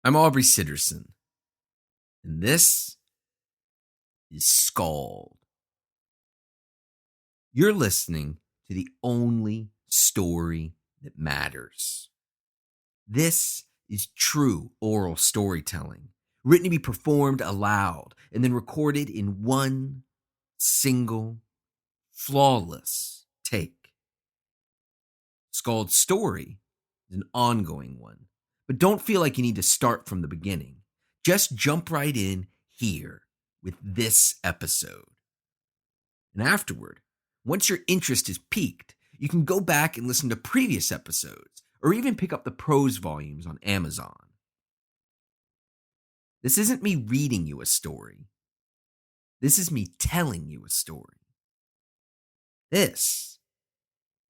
I'm Aubrey Sitterson, and this is SKALD. You're listening to the only story that matters. This is true oral storytelling, written to be performed aloud and then recorded in one single, flawless take. SKALD's story is an ongoing one, but don't feel like you need to start from the beginning. Just jump right in here with this episode. And afterward, once your interest is piqued, you can go back and listen to previous episodes or even pick up the prose volumes on Amazon. This isn't me reading you a story. This is me telling you a story. This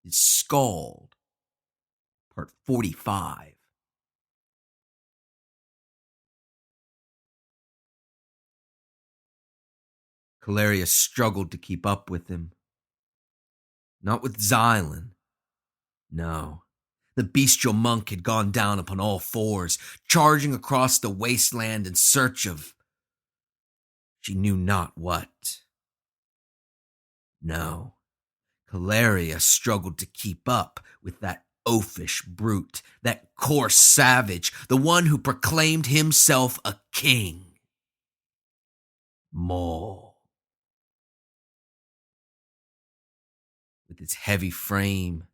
is SKALD, part 45. Kallerya struggled to keep up with him. Not with Xylan. No. The bestial monk had gone down upon all fours, charging across the wasteland in search of she knew not what. No. Kallerya struggled to keep up with that oafish brute, that coarse savage, the one who proclaimed himself a king. Maul. With his heavy frame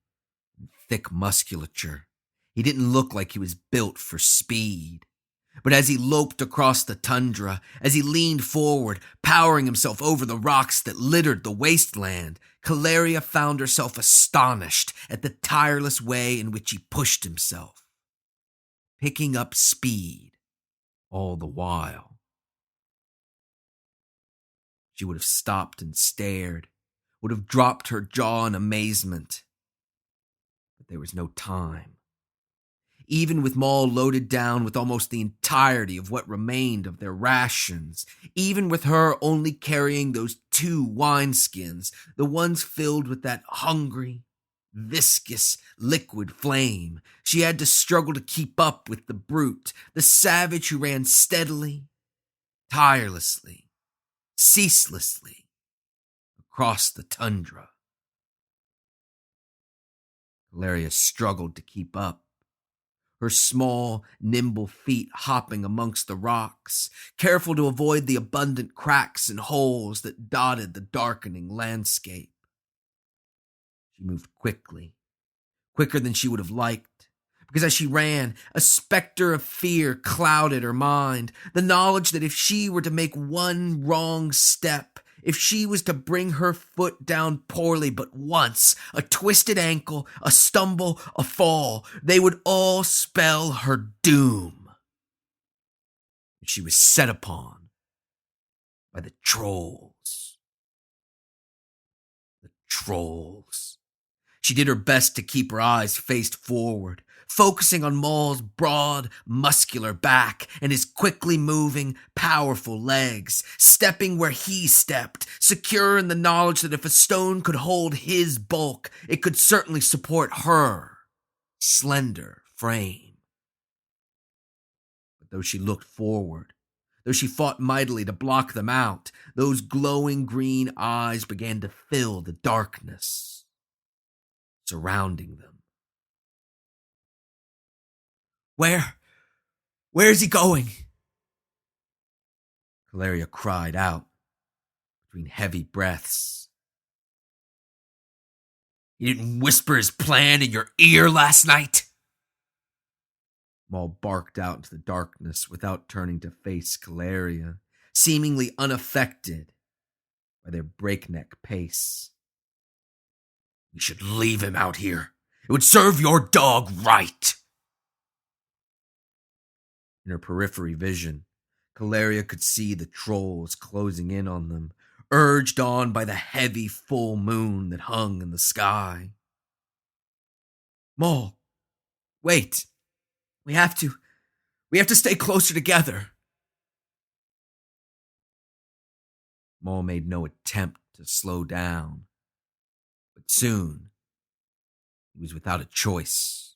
and thick musculature, he didn't look like he was built for speed. But as he loped across the tundra, as he leaned forward, powering himself over the rocks that littered the wasteland, Kallerya found herself astonished at the tireless way in which he pushed himself, picking up speed all the while. She would have stopped and stared, would have dropped her jaw in amazement. But there was no time. Even with Maul loaded down with almost the entirety of what remained of their rations, even with her only carrying those 2 wineskins, the ones filled with that hungry, viscous, liquid flame, she had to struggle to keep up with the brute, the savage who ran steadily, tirelessly, ceaselessly across the tundra. Kallerya struggled to keep up, her small, nimble feet hopping amongst the rocks, careful to avoid the abundant cracks and holes that dotted the darkening landscape. She moved quickly, quicker than she would have liked, because as she ran, a specter of fear clouded her mind, the knowledge that if she were to make one wrong step, if she was to bring her foot down poorly but once, a twisted ankle, a stumble, a fall, they would all spell her doom. She was set upon by the trolls. The trolls. She did her best to keep her eyes faced forward, focusing on Maul's broad, muscular back and his quickly moving, powerful legs, stepping where he stepped, secure in the knowledge that if a stone could hold his bulk, it could certainly support her slender frame. But though she looked forward, though she fought mightily to block them out, those glowing green eyes began to fill the darkness surrounding them. Where's he going? Kallerya cried out between heavy breaths. He didn't whisper his plan in your ear last night? Maul barked out into the darkness without turning to face Kallerya, seemingly unaffected by their breakneck pace. We should leave him out here. It would serve your dog right. In her periphery vision, Kallerya could see the trolls closing in on them, urged on by the heavy full moon that hung in the sky. Maul, wait. We have to stay closer together. Maul made no attempt to slow down, but soon he was without a choice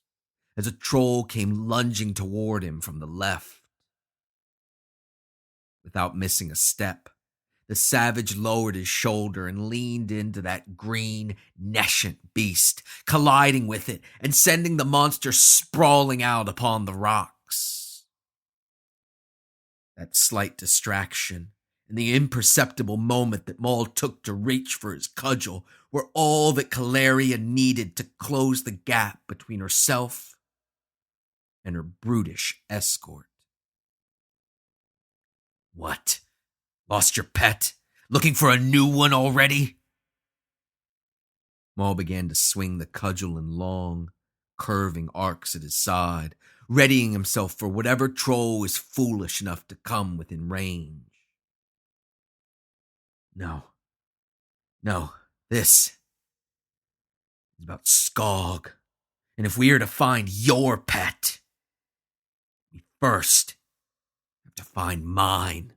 as a troll came lunging toward him from the left. Without missing a step, the savage lowered his shoulder and leaned into that green, nescient beast, colliding with it and sending the monster sprawling out upon the rocks. That slight distraction and the imperceptible moment that Maul took to reach for his cudgel were all that Kallerya needed to close the gap between herself and her brutish escort. What? Lost your pet? Looking for a new one already? Maul began to swing the cudgel in long, curving arcs at his side, readying himself for whatever troll is foolish enough to come within range. No, this is about SKALD, and if we are to find your pet, we first have to find mine.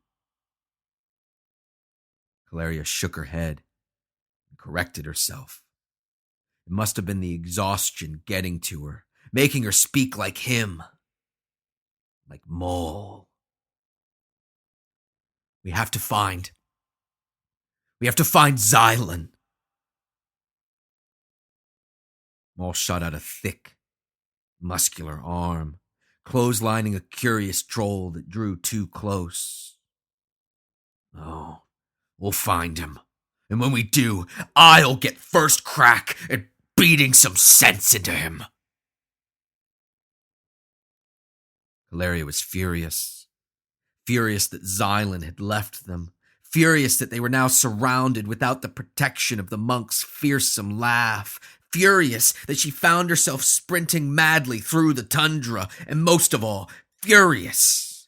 Kallerya shook her head and corrected herself. It must have been the exhaustion getting to her, making her speak like him, like Maul. We have to find Xylan. Maul shot out a thick, muscular arm, clotheslining a curious troll that drew too close. Oh, we'll find him. And when we do, I'll get first crack at beating some sense into him. Kallerya was furious. Furious that Xylan had left them. Furious that they were now surrounded without the protection of the monk's fearsome laugh. Furious that she found herself sprinting madly through the tundra. And most of all, furious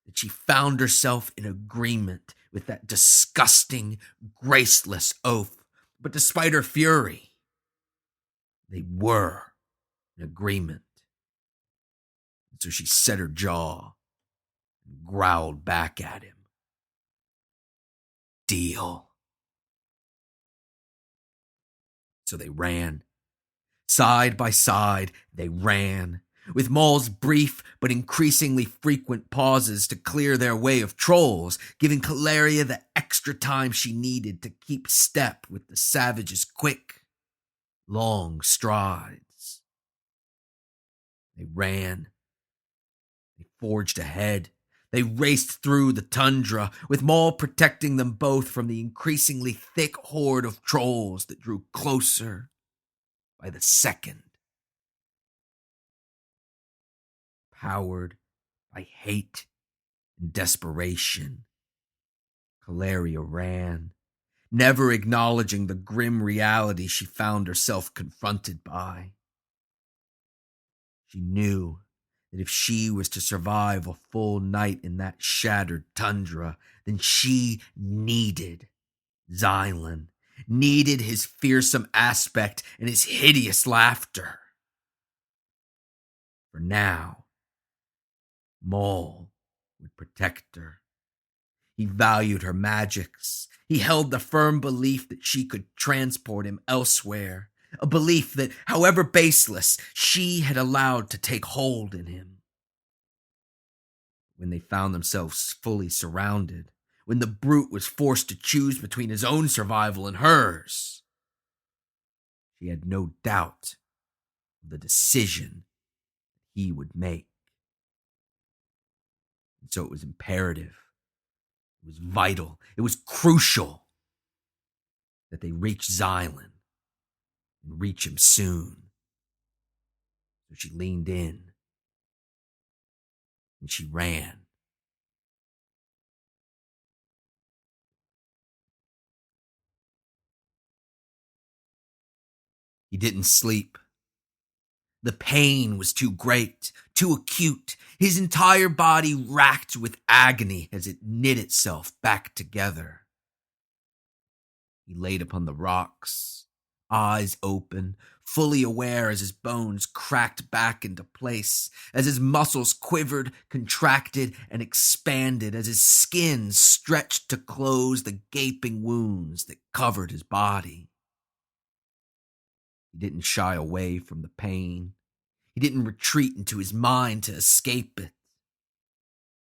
that she found herself in agreement with that disgusting, graceless oath. But despite her fury, they were in agreement. And so she set her jaw and growled back at him. Deal. So they ran. Side by side, they ran, with Maul's brief but increasingly frequent pauses to clear their way of trolls, giving Kallerya the extra time she needed to keep step with the savage's quick, long strides. They ran. They forged ahead. They raced through the tundra, with Maul protecting them both from the increasingly thick horde of trolls that drew closer by the second. Powered by hate and desperation, Kallerya ran, never acknowledging the grim reality she found herself confronted by. She knew that if she was to survive a full night in that shattered tundra, then she needed Xylan, needed his fearsome aspect and his hideous laughter. For now, Maul would protect her. He valued her magics. He held the firm belief that she could transport him elsewhere, a belief that, however baseless, she had allowed to take hold in him. When they found themselves fully surrounded, when the brute was forced to choose between his own survival and hers, she had no doubt of the decision he would make. And so it was imperative, it was vital, it was crucial that they reach Xylan and reach him soon. So she leaned in and she ran. He didn't sleep. The pain was too great, too acute. His entire body racked with agony as it knit itself back together. He laid upon the rocks, eyes open, fully aware as his bones cracked back into place, as his muscles quivered, contracted, and expanded, as his skin stretched to close the gaping wounds that covered his body. He didn't shy away from the pain. He didn't retreat into his mind to escape it.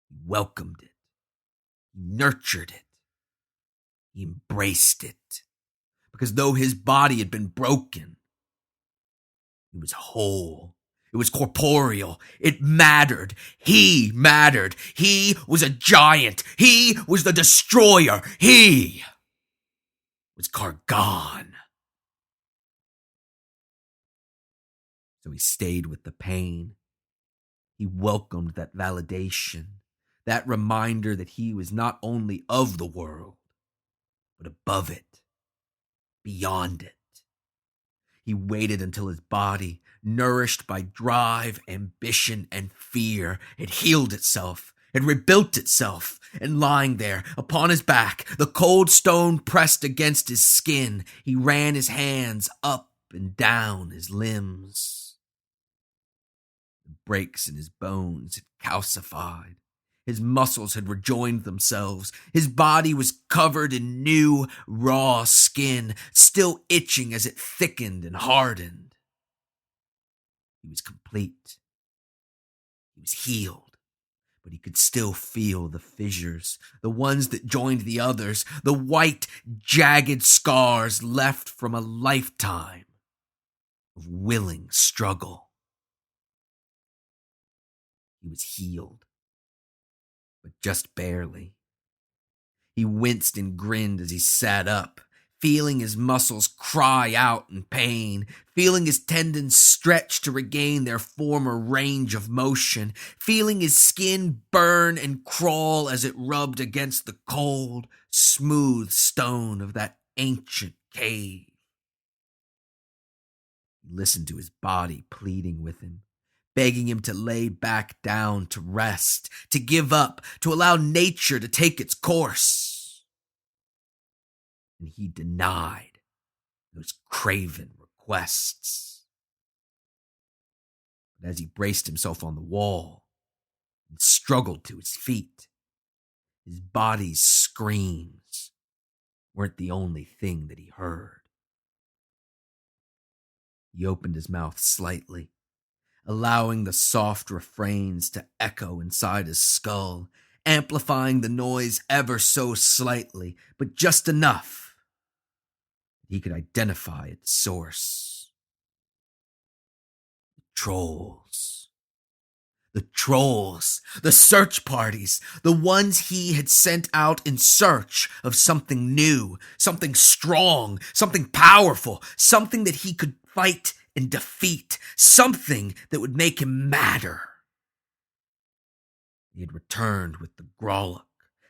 He welcomed it. He He nurtured it. He embraced it. Because though his body had been broken, it was whole. It was corporeal. It mattered. He mattered. He was a giant. He was the destroyer. He was Kargan. So he stayed with the pain. He welcomed that validation, that reminder that he was not only of the world, but above it, beyond it. He waited until his body, nourished by drive, ambition, and fear, had healed itself, had rebuilt itself, and lying there upon his back, the cold stone pressed against his skin, he ran his hands up and down his limbs. The breaks in his bones had calcified. His muscles had rejoined themselves. His body was covered in new, raw skin, still itching as it thickened and hardened. He was complete. He was healed, but he could still feel the fissures, the ones that joined the others, the white, jagged scars left from a lifetime of willing struggle. He was healed, but just barely. He winced and grinned as he sat up, feeling his muscles cry out in pain, feeling his tendons stretch to regain their former range of motion, feeling his skin burn and crawl as it rubbed against the cold, smooth stone of that ancient cave. He listened to his body pleading with him, begging him to lay back down, to rest, to give up, to allow nature to take its course. And he denied those craven requests. But as he braced himself on the wall and struggled to his feet, his body's screams weren't the only thing that he heard. He opened his mouth slightly, allowing the soft refrains to echo inside his skull, amplifying the noise ever so slightly, but just enough that he could identify its source. The trolls. The trolls, the search parties, the ones he had sent out in search of something new, something strong, something powerful, something that he could fight and defeat, something that would make him matter. He had returned with the Grolok,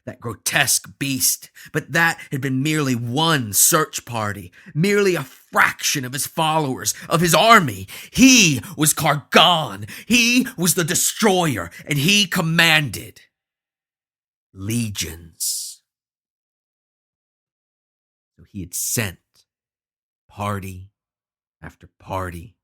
that grotesque beast, but that had been merely one search party, merely a fraction of his followers, of his army. He was Kargan. He was the destroyer, and he commanded legions. So he had sent party after party.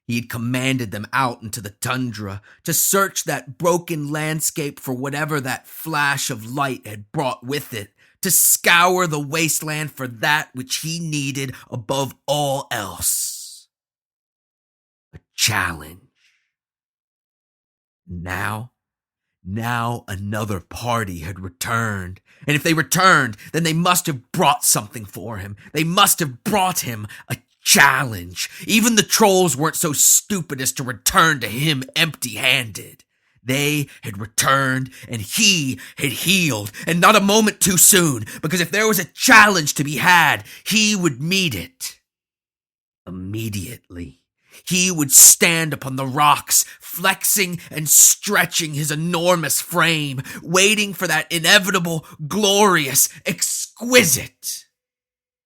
He had commanded them out into the tundra to search that broken landscape for whatever that flash of light had brought with it, to scour the wasteland for that which he needed above all else. A challenge. Now another party had returned. And if they returned, then they must have brought something for him. They must have brought him a challenge. Even the trolls weren't so stupid as to return to him empty-handed. They had returned, and he had healed, and not a moment too soon, because if there was a challenge to be had, he would meet it immediately. He would stand upon the rocks, flexing and stretching his enormous frame, waiting for that inevitable, glorious, exquisite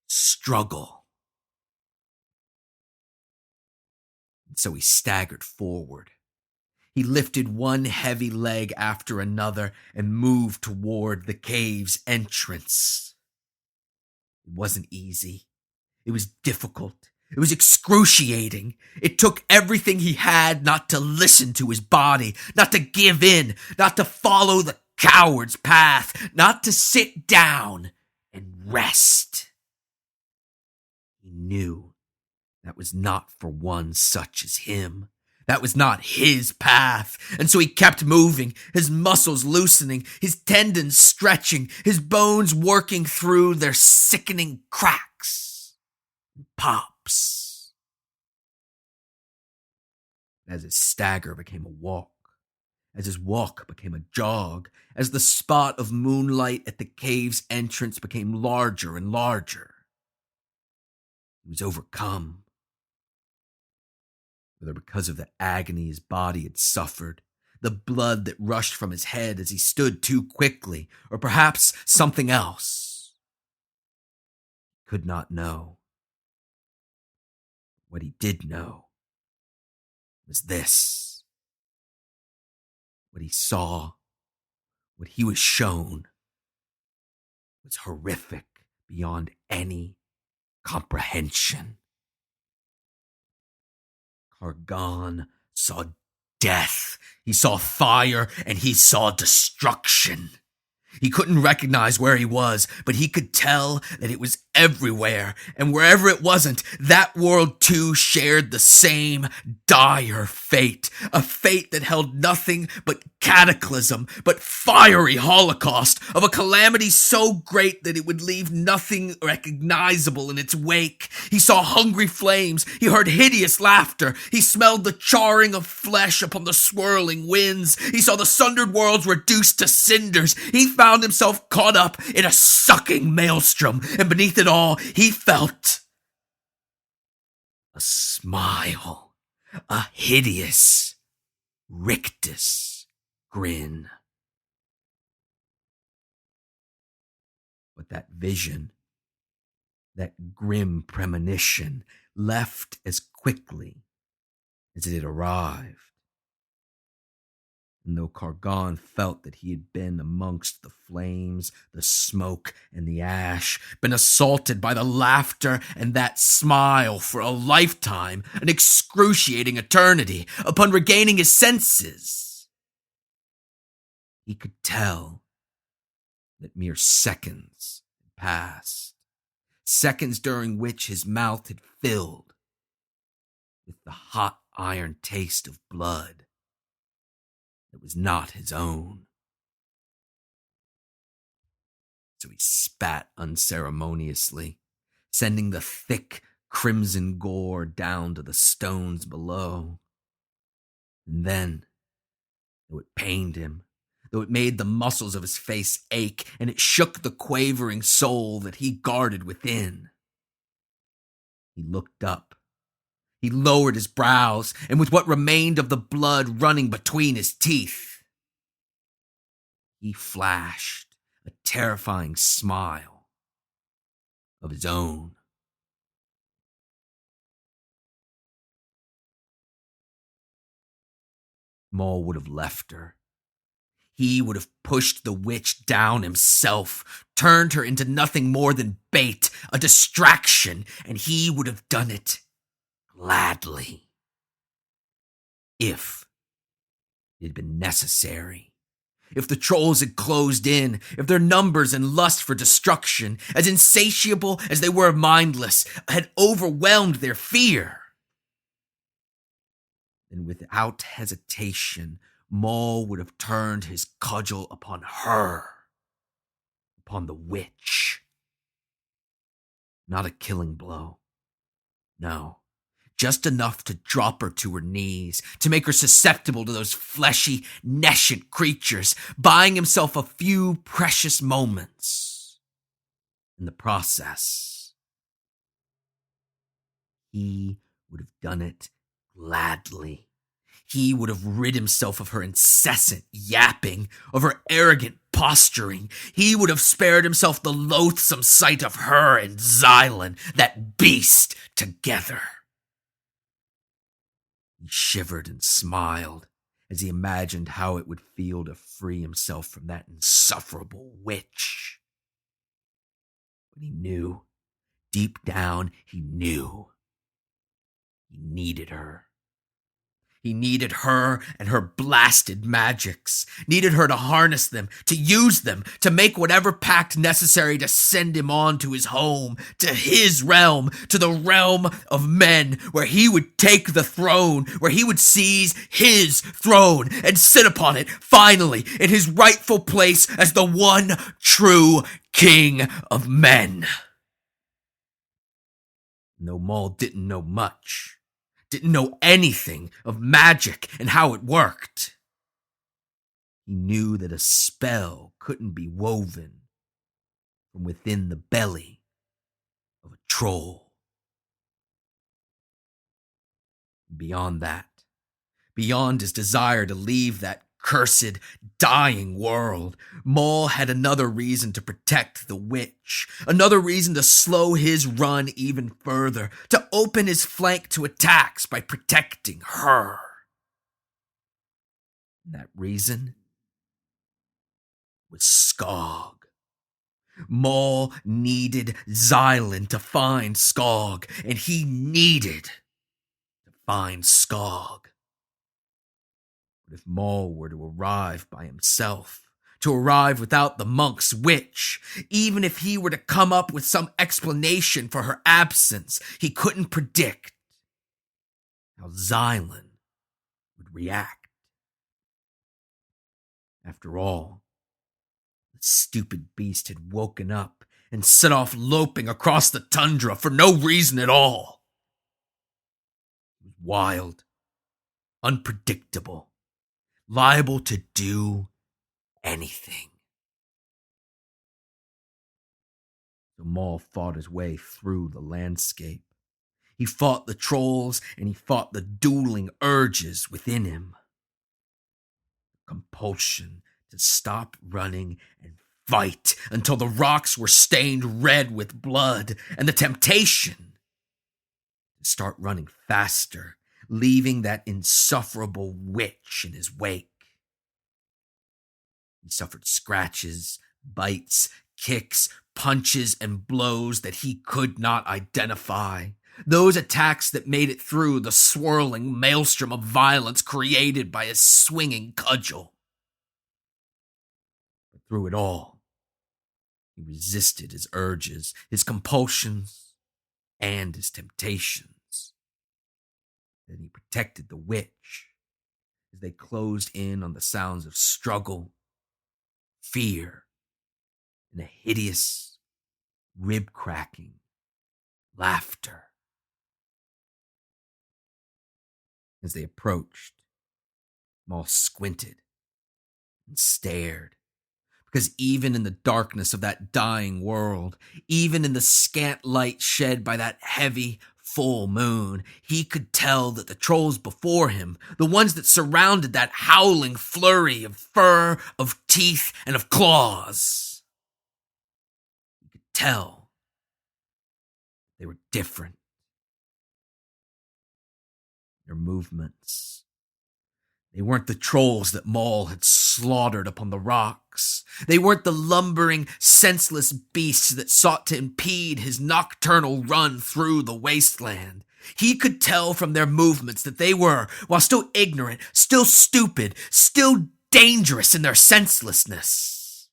struggle. So he staggered forward. He lifted one heavy leg after another and moved toward the cave's entrance. It wasn't easy. It was difficult. It was excruciating. It took everything he had not to listen to his body, not to give in, not to follow the coward's path, not to sit down and rest. He knew that was not for one such as him. That was not his path, and so he kept moving, his muscles loosening, his tendons stretching, his bones working through their sickening cracks and pops. As his stagger became a walk, as his walk became a jog, as the spot of moonlight at the cave's entrance became larger and larger, he was overcome. Whether because of the agony his body had suffered, the blood that rushed from his head as he stood too quickly, or perhaps something else, he could not know. What he did know was this. What he saw, what he was shown, was horrific beyond any comprehension. Kargan saw death, he saw fire, and he saw destruction. He couldn't recognize where he was, but he could tell that it was everywhere, and wherever it wasn't, that world too shared the same dire fate, a fate that held nothing but cataclysm, but fiery holocaust of a calamity so great that it would leave nothing recognizable in its wake. He saw hungry flames, he heard hideous laughter, he smelled the charring of flesh upon the swirling winds, he saw the sundered worlds reduced to cinders, he found himself caught up in a sucking maelstrom, and beneath it all, he felt a smile, a hideous rictus grin. But that vision, that grim premonition, left as quickly as it had arrived. And though Kargan felt that he had been amongst the flames, the smoke, and the ash, been assaulted by the laughter and that smile for a lifetime, an excruciating eternity, upon regaining his senses, he could tell that mere seconds had passed, seconds during which his mouth had filled with the hot iron taste of blood that was not his own. So he spat unceremoniously, sending the thick crimson gore down to the stones below. And then, though it pained him, though it made the muscles of his face ache, and it shook the quavering soul that he guarded within, he looked up. He lowered his brows, and with what remained of the blood running between his teeth, he flashed a terrifying smile of his own. Maul would have left her. He would have pushed the witch down himself, turned her into nothing more than bait, a distraction, and he would have done it gladly, if it had been necessary. If the trolls had closed in, if their numbers and lust for destruction, as insatiable as they were mindless, had overwhelmed their fear, then without hesitation, Maul would have turned his cudgel upon her, upon the witch. Not a killing blow. No. Just enough to drop her to her knees, to make her susceptible to those fleshy, nescient creatures, buying himself a few precious moments. In the process, he would have done it gladly. He would have rid himself of her incessant yapping, of her arrogant posturing. He would have spared himself the loathsome sight of her and Xylan, that beast, together. He shivered and smiled as he imagined how it would feel to free himself from that insufferable witch. But he knew, deep down he knew, he needed her. He needed her and her blasted magics, needed her to harness them, to use them, to make whatever pact necessary to send him on to his home, to his realm, to the realm of men, where he would take the throne, where he would seize his throne and sit upon it, finally, in his rightful place as the one true king of men. No, Maul didn't know much. Didn't know anything of magic and how it worked. He knew that a spell couldn't be woven from within the belly of a troll. Beyond that, beyond his desire to leave that cursed, dying world, Maul had another reason to protect the witch, another reason to slow his run even further, to open his flank to attacks by protecting her. And that reason was SKALD. Maul needed Xylan to find SKALD, and he needed to find SKALD. But if Maul were to arrive by himself, to arrive without the monk's witch, even if he were to come up with some explanation for her absence, he couldn't predict how Xylan would react. After all, the stupid beast had woken up and set off loping across the tundra for no reason at all. It was wild, unpredictable, liable to do anything. So Maul fought his way through the landscape. He fought the trolls and he fought the dueling urges within him. The compulsion to stop running and fight until the rocks were stained red with blood, and the temptation to start running faster, leaving that insufferable witch in his wake. He suffered scratches, bites, kicks, punches, and blows that he could not identify. Those attacks that made it through the swirling maelstrom of violence created by his swinging cudgel. But through it all, he resisted his urges, his compulsions, and his temptations. Then he protected the witch as they closed in on the sounds of struggle, fear, and a hideous, rib-cracking laughter. As they approached, Maul squinted and stared, because even in the darkness of that dying world, even in the scant light shed by that heavy, full moon, he could tell that the trolls before him, the ones that surrounded that howling flurry of fur, of teeth, and of claws, he could tell they were different. Their movements, they weren't the trolls that Maul had slaughtered upon the rocks. They weren't the lumbering, senseless beasts that sought to impede his nocturnal run through the wasteland. He could tell from their movements that they were, while still ignorant, still stupid, still dangerous in their senselessness,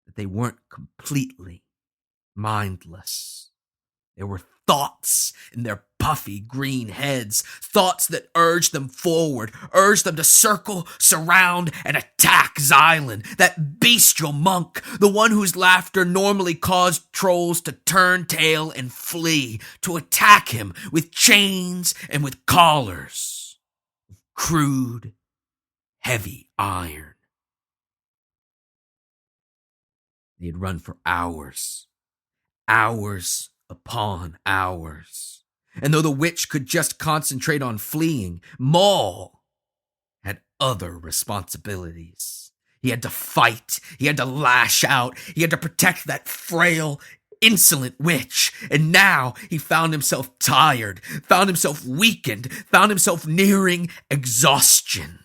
that they weren't completely mindless. There were thoughts in their puffy green heads, thoughts that urged them forward, urged them to circle, surround, and attack Xylan, that bestial monk, the one whose laughter normally caused trolls to turn tail and flee, to attack him with chains and with collars of crude, heavy iron. They had run for hours upon hours. And though the witch could just concentrate on fleeing, Maul had other responsibilities. He had to fight. He had to lash out. He had to protect that frail, insolent witch. And now he found himself tired, found himself weakened, found himself nearing exhaustion.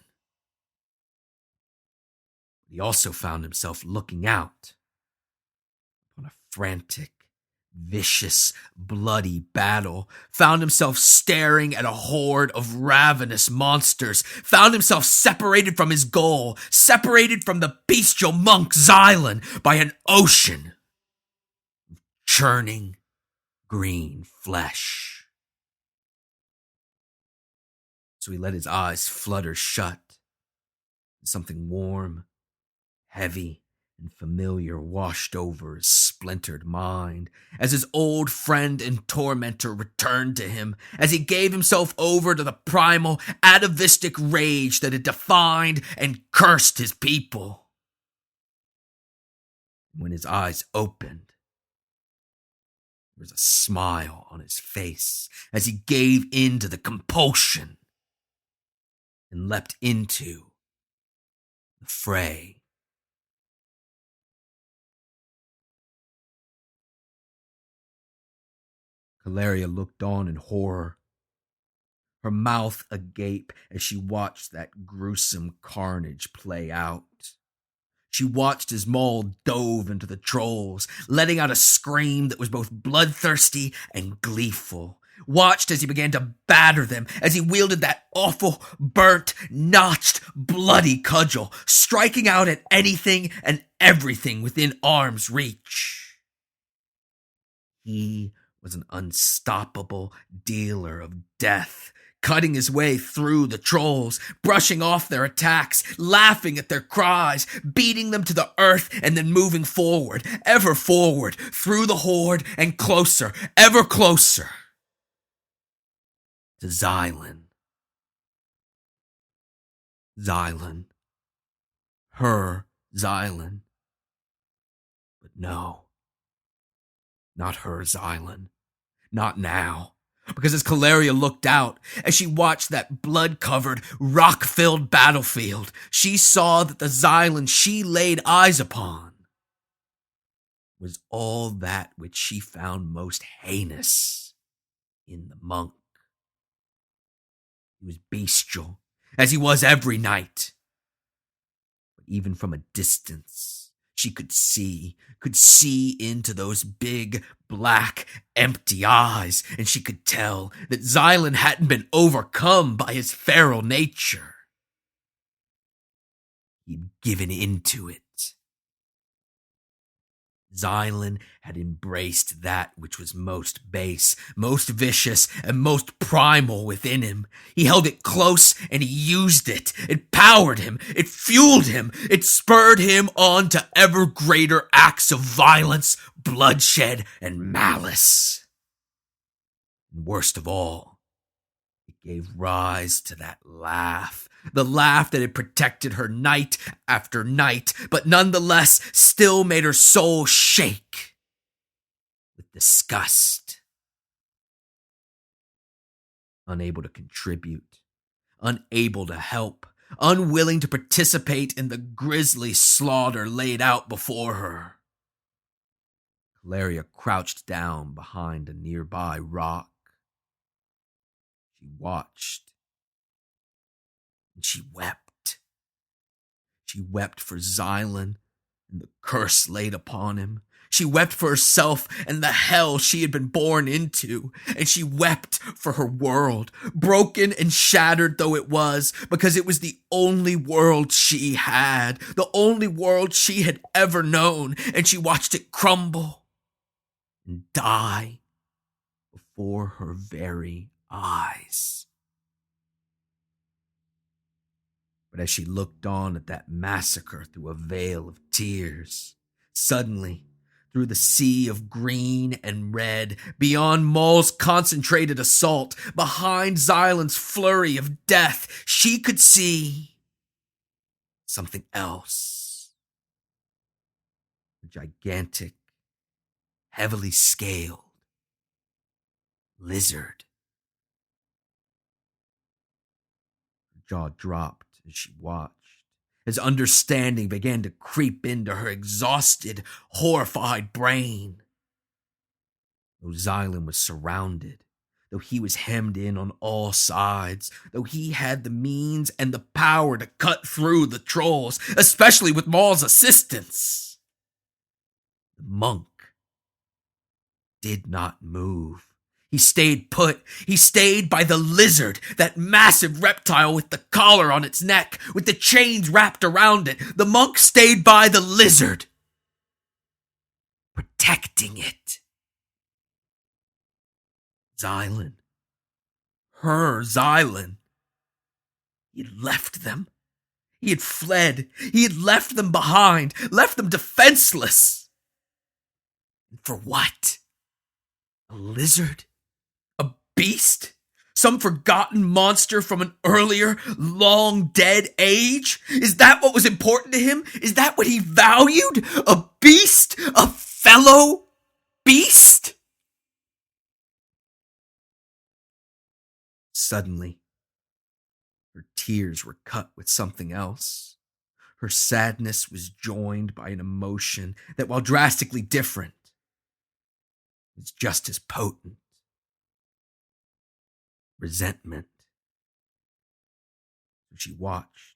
He also found himself looking out on a frantic, vicious, bloody battle, found himself staring at a horde of ravenous monsters, found himself separated from his goal, separated from the bestial monk Xylan by an ocean of churning green flesh. So he let his eyes flutter shut. Something warm, heavy, and familiar washed over his splintered mind as his old friend and tormentor returned to him, as he gave himself over to the primal, atavistic rage that had defined and cursed his people. When his eyes opened, there was a smile on his face as he gave in to the compulsion and leapt into the fray. Kallerya looked on in horror, her mouth agape as she watched that gruesome carnage play out. She watched as Maul dove into the trolls, letting out a scream that was both bloodthirsty and gleeful. Watched as he began to batter them, as he wielded that awful, burnt, notched, bloody cudgel, striking out at anything and everything within arm's reach. He was an unstoppable dealer of death, cutting his way through the trolls, brushing off their attacks, laughing at their cries, beating them to the earth, and then moving forward, ever forward, through the horde, and closer, ever closer, to Xylan. Xylan. Her Xylan. But no, not her Xylan. Not now. Because as Kallerya looked out, as she watched that blood-covered, rock-filled battlefield, she saw that the Xylan she laid eyes upon was all that which she found most heinous in the monk. He was bestial, as he was every night. But even from a distance, she could see into those big, black, empty eyes, and she could tell that Xylan hadn't been overcome by his feral nature. He'd given into it. Xylan had embraced that which was most base, most vicious, and most primal within him. He held it close and he used it. It powered him. It fueled him. It spurred him on to ever greater acts of violence, bloodshed, and malice. And worst of all, it gave rise to that laugh. The laugh that had protected her night after night, but nonetheless still made her soul shake with disgust. Unable to contribute, unable to help, unwilling to participate in the grisly slaughter laid out before her, Kallerya crouched down behind a nearby rock. She watched. And she wept. She wept for Xylan and the curse laid upon him. She wept for herself and the hell she had been born into. And she wept for her world, broken and shattered though it was, because it was the only world she had, the only world she had ever known. And she watched it crumble and die before her very eyes. But as she looked on at that massacre through a veil of tears, suddenly, through the sea of green and red, beyond Maul's concentrated assault, behind Xylan's flurry of death, she could see something else. A gigantic, heavily scaled lizard. Her jaw dropped as she watched, as understanding began to creep into her exhausted, horrified brain. Though Xylan was surrounded, though he was hemmed in on all sides, though he had the means and the power to cut through the trolls, especially with Maul's assistance, the monk did not move. He stayed put. He stayed by the lizard, that massive reptile with the collar on its neck, with the chains wrapped around it. The monk stayed by the lizard, protecting it. Xylan. Her Xylan. He had left them. He had fled. He had left them behind, left them defenseless. And for what? A lizard? A beast? Some forgotten monster from an earlier, long-dead age? Is that what was important to him? Is that what he valued? A beast? A fellow beast? Suddenly, her tears were cut with something else. Her sadness was joined by an emotion that, while drastically different, was just as potent. Resentment. So she watched,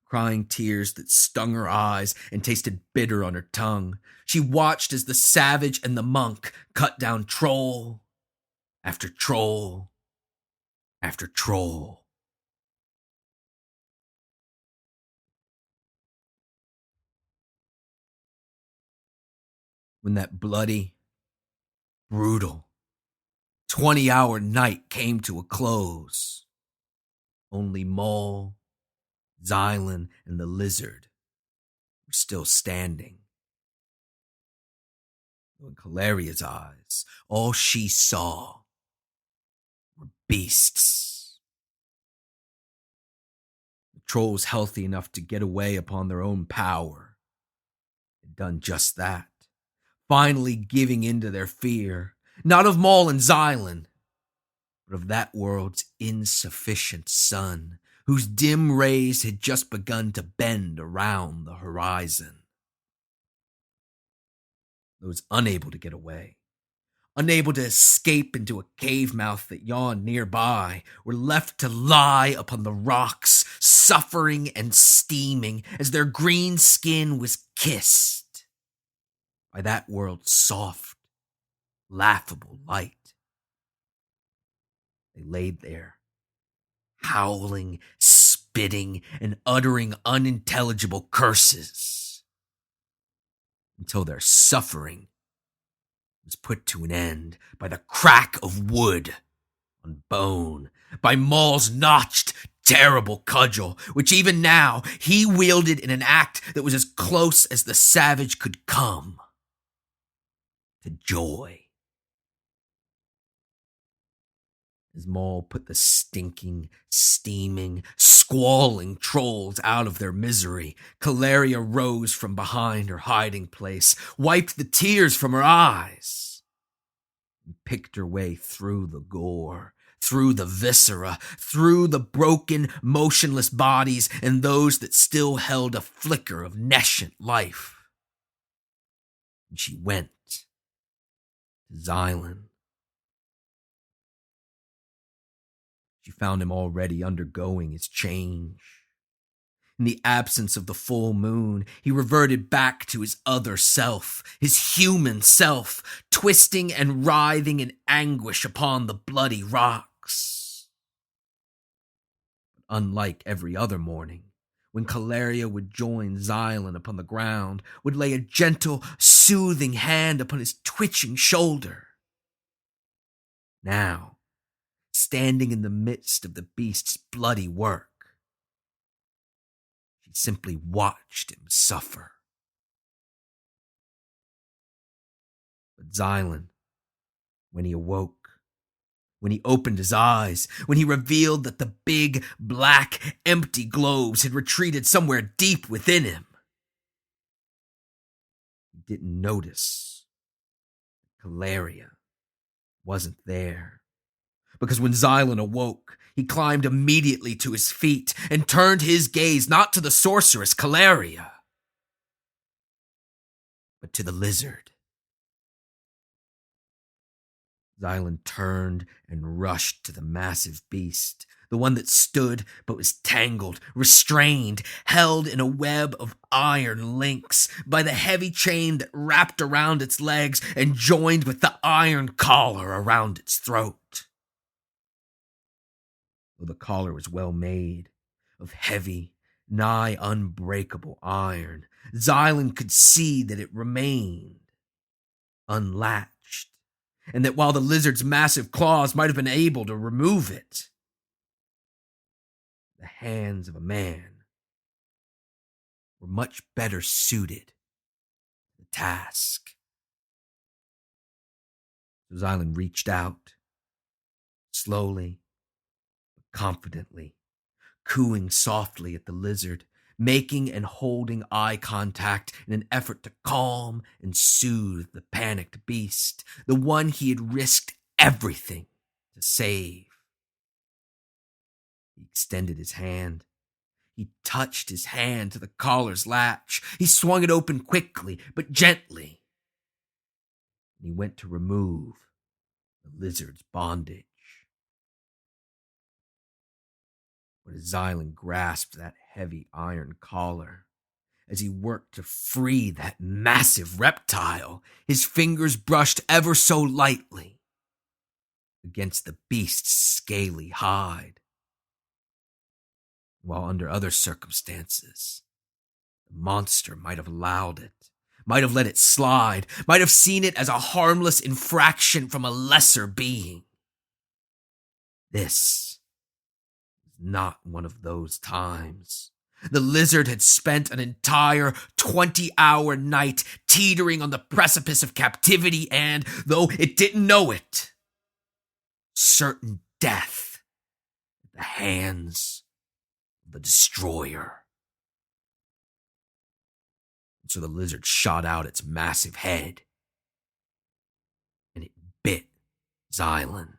crying tears that stung her eyes and tasted bitter on her tongue. She watched as the savage and the monk cut down troll after troll after troll. When that bloody, brutal, 20-hour night came to a close, only Maul, Xylan, and the lizard were still standing. In Kallerya's eyes, all she saw were beasts. The trolls healthy enough to get away upon their own power had done just that, finally giving in to their fear, not of Maul and Xylan, but of that world's insufficient sun, whose dim rays had just begun to bend around the horizon. Those unable to get away, unable to escape into a cave mouth that yawned nearby, were left to lie upon the rocks, suffering and steaming as their green skin was kissed by that world's soft, laughable light. They laid there, howling, spitting, and uttering unintelligible curses, until their suffering was put to an end by the crack of wood on bone, by Maul's notched, terrible cudgel, which even now he wielded in an act that was as close as the savage could come to joy. As Maul put the stinking, steaming, squalling trolls out of their misery, Kallerya rose from behind her hiding place, wiped the tears from her eyes, and picked her way through the gore, through the viscera, through the broken, motionless bodies and those that still held a flicker of nescient life. And she went to Xylan. She found him already undergoing his change. In the absence of the full moon, he reverted back to his other self, his human self, twisting and writhing in anguish upon the bloody rocks. But unlike every other morning, when Kallerya would join Xylan upon the ground, would lay a gentle, soothing hand upon his twitching shoulder. Now, standing in the midst of the beast's bloody work, she simply watched him suffer. But Xylan, when he awoke, when he opened his eyes, when he revealed that the big, black, empty globes had retreated somewhere deep within him, he didn't notice that Kallerya wasn't there. Because when Xylan awoke, he climbed immediately to his feet and turned his gaze not to the sorceress Kallerya, but to the lizard. Xylan turned and rushed to the massive beast, The one that stood but was tangled, restrained, held in a web of iron links by the heavy chain that wrapped around its legs and joined with the iron collar around its throat. Though the collar was well made, of heavy, nigh unbreakable iron, Xylan could see that it remained unlatched, and that while the lizard's massive claws might have been able to remove it, the hands of a man were much better suited to the task. So Xylan reached out, slowly but confidently, cooing softly at the lizard, making and holding eye contact in an effort to calm and soothe the panicked beast, the one he had risked everything to save. He extended his hand. He touched his hand to the collar's latch. He swung it open quickly, but gently. And he went to remove the lizard's bondage. But as Xylan grasped that heavy iron collar, as he worked to free that massive reptile, his fingers brushed ever so lightly against the beast's scaly hide. While under other circumstances, the monster might have allowed it, might have let it slide, might have seen it as a harmless infraction from a lesser being. This was not one of those times. The lizard had spent an entire 20-hour night teetering on the precipice of captivity and, though it didn't know it, certain death at the hands of the destroyer. And so the lizard shot out its massive head, and it bit Xylan.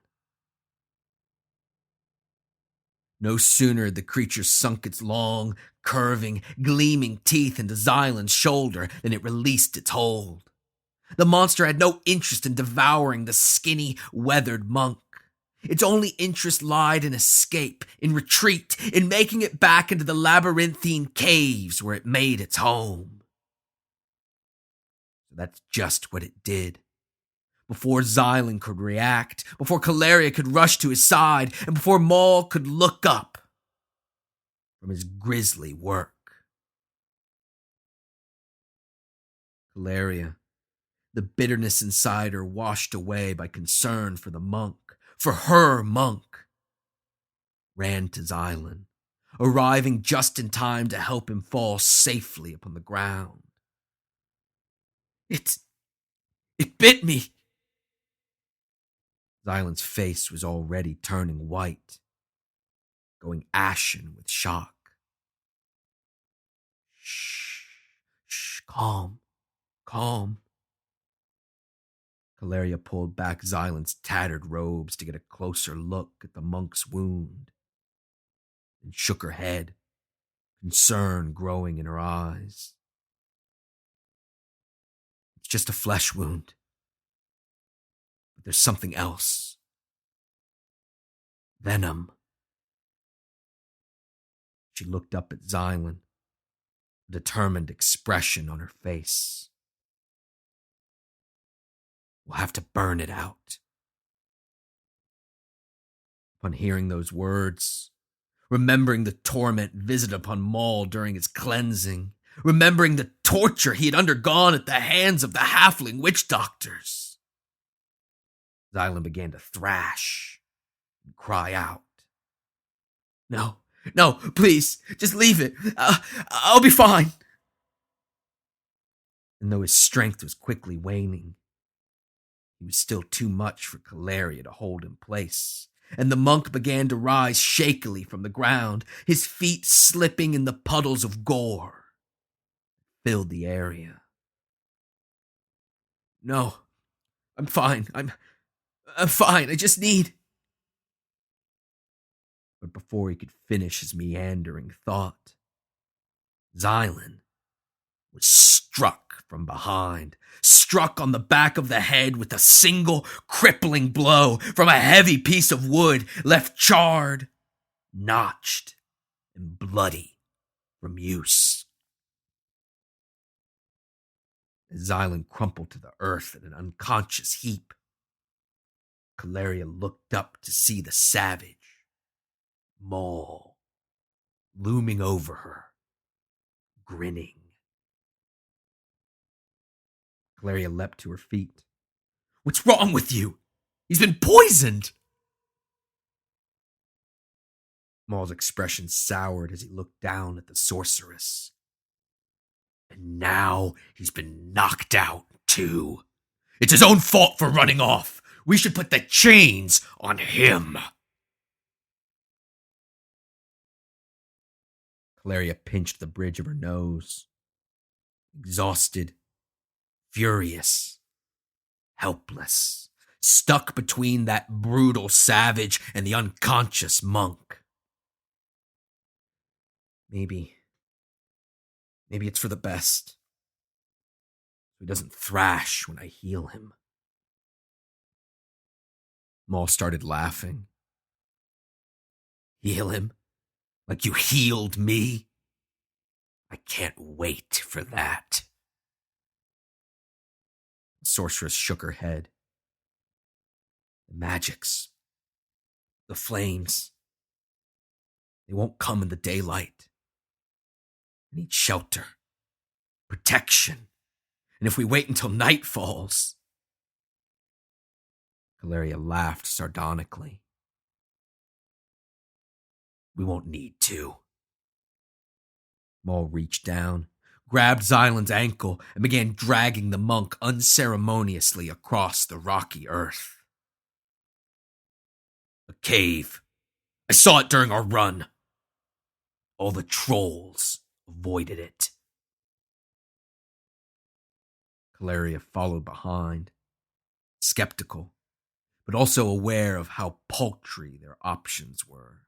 No sooner had the creature sunk its long, curving, gleaming teeth into Xylan's shoulder than it released its hold. The monster had no interest in devouring the skinny, weathered monk. Its only interest lied in escape, in retreat, in making it back into the labyrinthine caves where it made its home. So that's just what it did. Before Xylan could react, before Kallerya could rush to his side, and before Maul could look up from his grisly work. Kallerya, the bitterness inside her washed away by concern for the monk, for her monk, ran to Xylan, arriving just in time to help him fall safely upon the ground. It bit me. Xylan's face was already turning white, going ashen with shock. Shh, calm. Kallerya pulled back Xylan's tattered robes to get a closer look at the monk's wound, and shook her head, concern growing in her eyes. It's just a flesh wound. But there's something else. Venom. She looked up at Xylan, a determined expression on her face. We'll have to burn it out. Upon hearing those words, remembering the torment visited upon Maul during his cleansing, remembering the torture he had undergone at the hands of the halfling witch doctors, Xylan began to thrash and cry out. No, please, just leave it. I'll be fine. And though his strength was quickly waning, he was still too much for Kallerya to hold in place, and the monk began to rise shakily from the ground, his feet slipping in the puddles of gore that filled the area. No, I'm fine. I'm fine. I just need... But before he could finish his meandering thought, Xylan was struck from behind, struck on the back of the head with a single crippling blow from a heavy piece of wood left charred, notched and bloody from use. As Xylan crumpled to the earth in an unconscious heap, Kallerya looked up to see the savage, Maul, looming over her, grinning. Kallerya leapt to her feet. "What's wrong with you? He's been poisoned!" Maul's expression soured as he looked down at the sorceress. "And now he's been knocked out, too. It's his own fault for running off. We should put the chains on him." Kallerya pinched the bridge of her nose. Exhausted, furious, helpless, stuck between that brutal savage and the unconscious monk. Maybe it's for the best, so he doesn't thrash when I heal him. Maul started laughing. "Heal him? Like you healed me? I can't wait for that." The sorceress shook her head. "The magics, the flames, they won't come in the daylight. I need shelter, protection, and if we wait until night falls..." Kallerya laughed sardonically. "We won't need to." Maul reached down, grabbed Xylan's ankle, and began dragging the monk unceremoniously across the rocky earth. "A cave. I saw it during our run. All the trolls avoided it." Kallerya followed behind, skeptical, but also aware of how paltry their options were.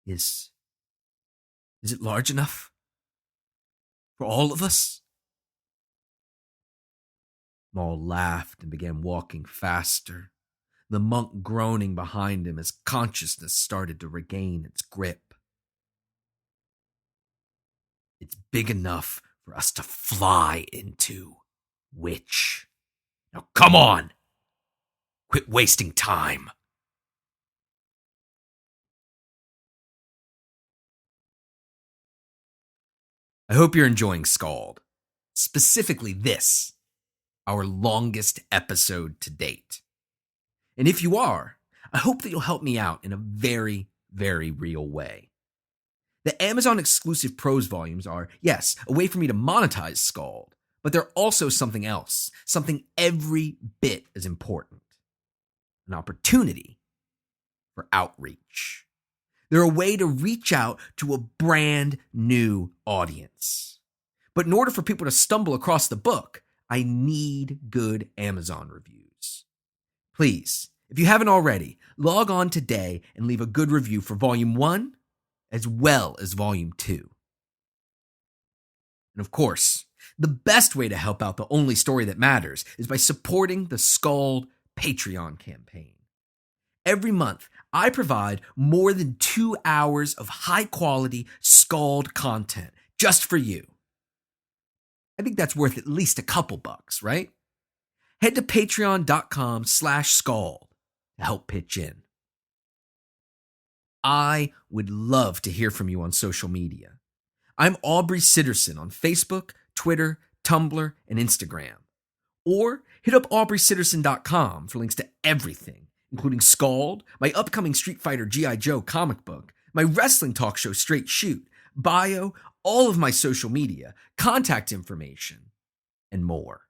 Is it large enough? For all of us? Maul laughed and began walking faster, the monk groaning behind him as consciousness started to regain its grip. "It's big enough for us to fly into, witch. Now come on! Quit wasting time." I hope you're enjoying SKALD. Specifically this, our longest episode to date. And if you are, I hope that you'll help me out in a very, very real way. The Amazon exclusive prose volumes are, yes, a way for me to monetize SKALD, but they're also something else, something every bit as important. An opportunity for outreach. They're a way to reach out to a brand new audience. But in order for people to stumble across the book, I need good Amazon reviews. Please, if you haven't already, log on today and leave a good review for Volume 1 as well as Volume 2. And of course, the best way to help out the only story that matters is by supporting the SKALD Patreon campaign. Every month, I provide more than 2 hours of high-quality SKALD content just for you. I think that's worth at least a couple bucks, right? Head to patreon.com/SKALD to help pitch in. I would love to hear from you on social media. I'm Aubrey Sitterson on Facebook, Twitter, Tumblr, and Instagram. Or hit up aubreysitterson.com for links to everything, including SKALD, my upcoming Street Fighter G.I. Joe comic book, my wrestling talk show Straight Shoot, bio, all of my social media, contact information, and more.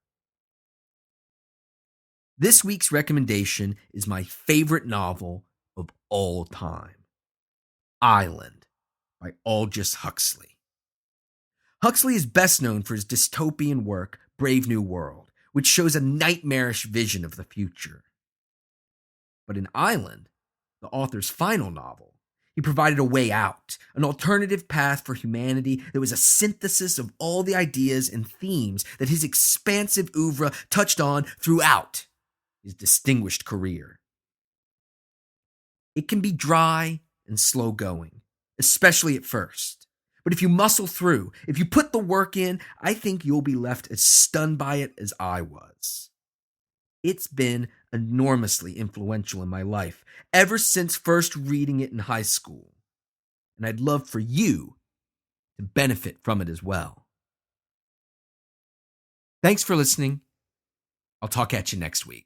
This week's recommendation is my favorite novel of all time, Island by Aldous Huxley. Huxley is best known for his dystopian work, Brave New World, which shows a nightmarish vision of the future. But in Island, the author's final novel, he provided a way out, an alternative path for humanity that was a synthesis of all the ideas and themes that his expansive oeuvre touched on throughout his distinguished career. It can be dry and slow going, especially at first. But if you muscle through, if you put the work in, I think you'll be left as stunned by it as I was. It's been enormously influential in my life ever since first reading it in high school. And I'd love for you to benefit from it as well. Thanks for listening. I'll talk at you next week.